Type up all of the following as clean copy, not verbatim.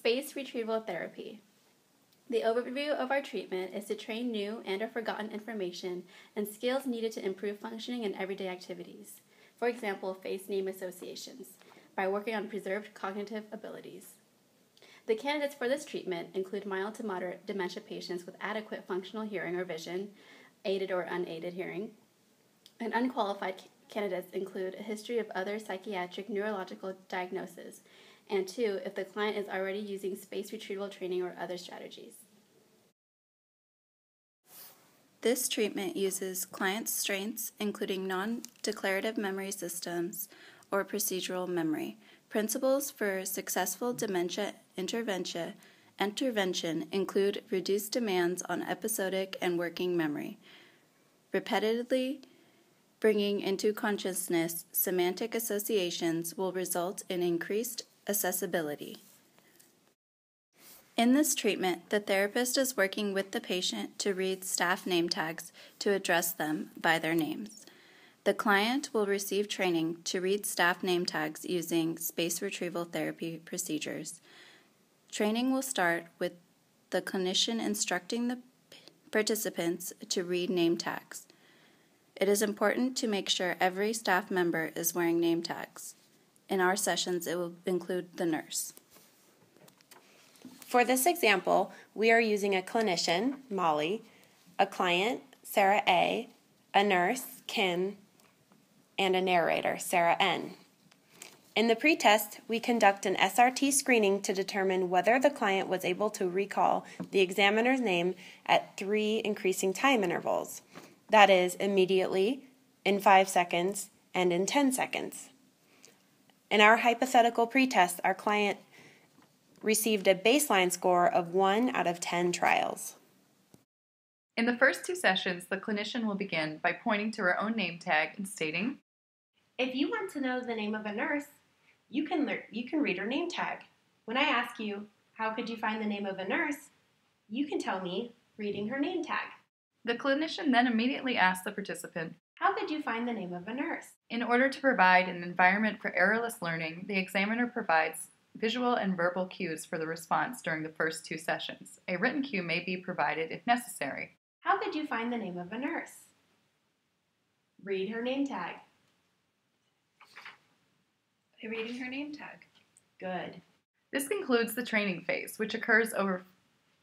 Space retrieval therapy. The overview of our treatment is to train new and or forgotten information and skills needed to improve functioning in everyday activities. For example, face-name associations, by working on preserved cognitive abilities. The candidates for this treatment include mild to moderate dementia patients with adequate functional hearing or vision, aided or unaided hearing, and unqualified candidates include a history of other psychiatric neurological diagnoses, and 2, if the client is already using space retrieval training or other strategies. This treatment uses client strengths, including non-declarative memory systems or procedural memory. Principles for successful dementia intervention include reduced demands on episodic and working memory, repeatedly bringing into consciousness semantic associations will result in increased accessibility. In this treatment, the therapist is working with the patient to read staff name tags to address them by their names. The client will receive training to read staff name tags using space retrieval therapy procedures. Training will start with the clinician instructing the participants to read name tags. It is important to make sure every staff member is wearing name tags. In our sessions, it will include the nurse. For this example, we are using a clinician, Molly, a client, Sarah A., a nurse, Kim, and a narrator, Sarah N. In the pretest, we conduct an SRT screening to determine whether the client was able to recall the examiner's name at 3 increasing time intervals. That is, immediately, in 5 seconds, and in 10 seconds. In our hypothetical pretest, our client received a baseline score of 1 out of 10 trials. In the first 2 sessions, the clinician will begin by pointing to her own name tag and stating, "If you want to know the name of a nurse, you can read her name tag. When I ask you, how could you find the name of a nurse, you can tell me reading her name tag." The clinician then immediately asks the participant, "How could you find the name of a nurse?" In order to provide an environment for errorless learning, the examiner provides visual and verbal cues for the response during the first 2 sessions. A written cue may be provided if necessary. "How could you find the name of a nurse?" Read her name tag. Reading her name tag. Good. This concludes the training phase, which occurs over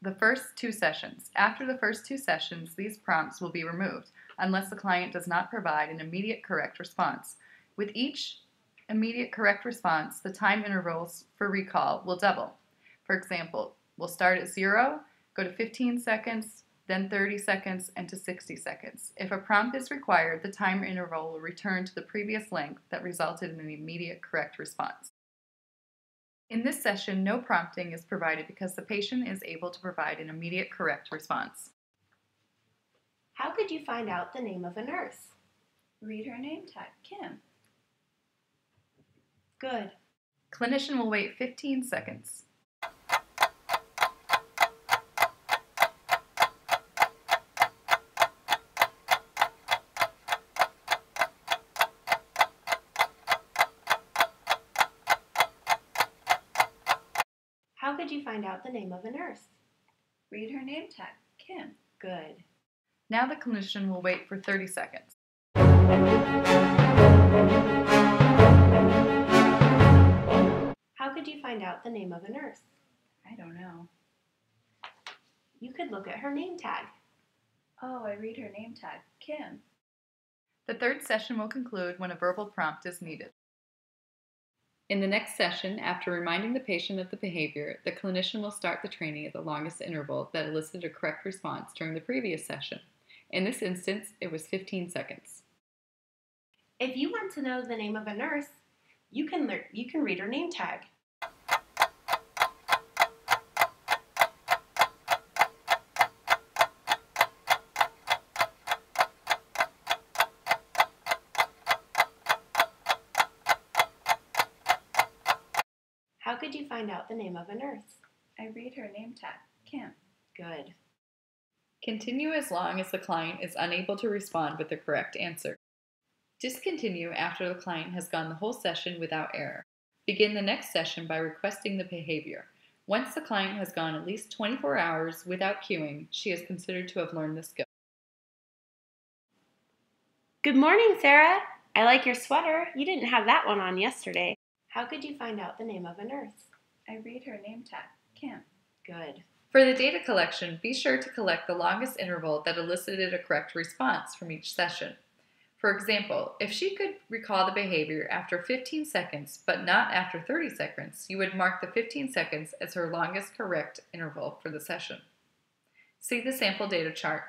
the first 2 sessions. After the first 2 sessions, these prompts will be removed, unless the client does not provide an immediate correct response. With each immediate correct response, the time intervals for recall will double. For example, we'll start at 0, go to 15 seconds, then 30 seconds, and to 60 seconds. If a prompt is required, the time interval will return to the previous length that resulted in an immediate correct response. In this session, no prompting is provided because the patient is able to provide an immediate correct response. How could you find out the name of a nurse? Read her name tag. Kim. Good. Clinician will wait 15 seconds. How could you find out the name of a nurse? Read her name tag. Kim. Good. Now the clinician will wait for 30 seconds. How could you find out the name of a nurse? I don't know. You could look at her name tag. Oh, I read her name tag. Kim. The 3rd session will conclude when a verbal prompt is needed. In the next session, after reminding the patient of the behavior, the clinician will start the training at the longest interval that elicited a correct response during the previous session. In this instance, it was 15 seconds. If you want to know the name of a nurse, you can read her name tag. How could you find out the name of a nurse? I read her name tag. Kim. Good. Continue as long as the client is unable to respond with the correct answer. Discontinue after the client has gone the whole session without error. Begin the next session by requesting the behavior. Once the client has gone at least 24 hours without cueing, she is considered to have learned the skill. Good morning, Sarah. I like your sweater. You didn't have that one on yesterday. How could you find out the name of a nurse? I read her name tag, Kim. Good. For the data collection, be sure to collect the longest interval that elicited a correct response from each session. For example, if she could recall the behavior after 15 seconds but not after 30 seconds, you would mark the 15 seconds as her longest correct interval for the session. See the sample data chart.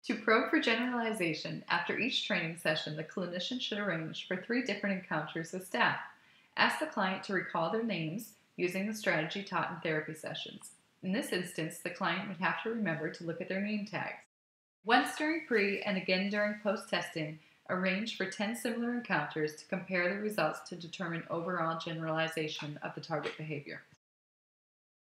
To probe for generalization, after each training session, the clinician should arrange for 3 different encounters with staff. Ask the client to recall their names using the strategy taught in therapy sessions. In this instance, the client would have to remember to look at their name tags. Once during pre and again during post-testing, arrange for 10 similar encounters to compare the results to determine overall generalization of the target behavior.